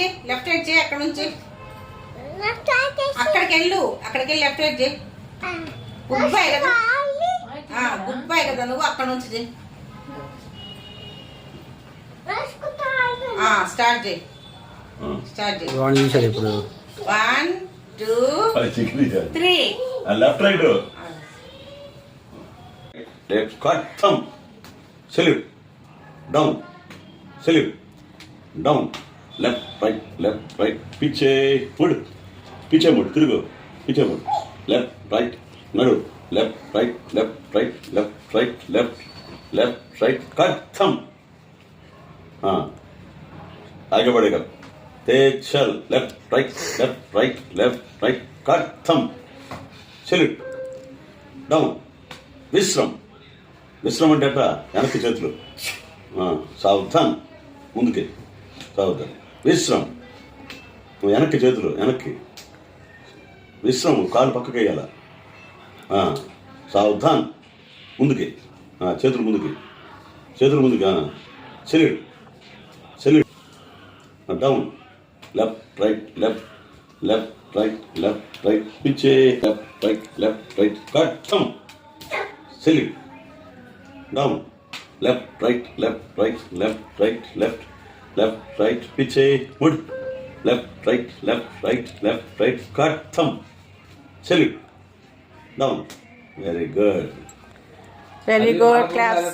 చేయి, left right చేయి. అక్కడ నుంచి అక్కడికి వెళ్ళి లెఫ్ట్ రైట్ చేయి. గుడ్ బై కదా, గుడ్ బై కదా నువ్వు. అక్కడ నుంచి చేయి. స్టార్ట్ చేయి. 1 2 3 left right left cut thumb salute down salute down left right పీछे मुड़ पीछे मुड़ తిరుగు पीछे मुड़ లెఫ్ట్ రైట్ నడు లెఫ్ట్ రైట్ कट थंब आगे बढ़ेगा तेज चल left right cut thumb salute down విశ్రమ్ అంటే అట్లా వెనక్కి చేతులు సావధాన్ ముందుకి సావధాన్ విశ్రమ్ వెనక్కి చేతులు వెనక్కి విశ్రమ్ కాలు పక్కకి వేయాల సావధాన్ ముందుకి చేతులు ముందుకి సెల్యూట్ డౌన్ లెఫ్ట్ రైట్ పీछे left right cut thumb salute down left right పీछे मुड़ left right cut thumb salute down very good class.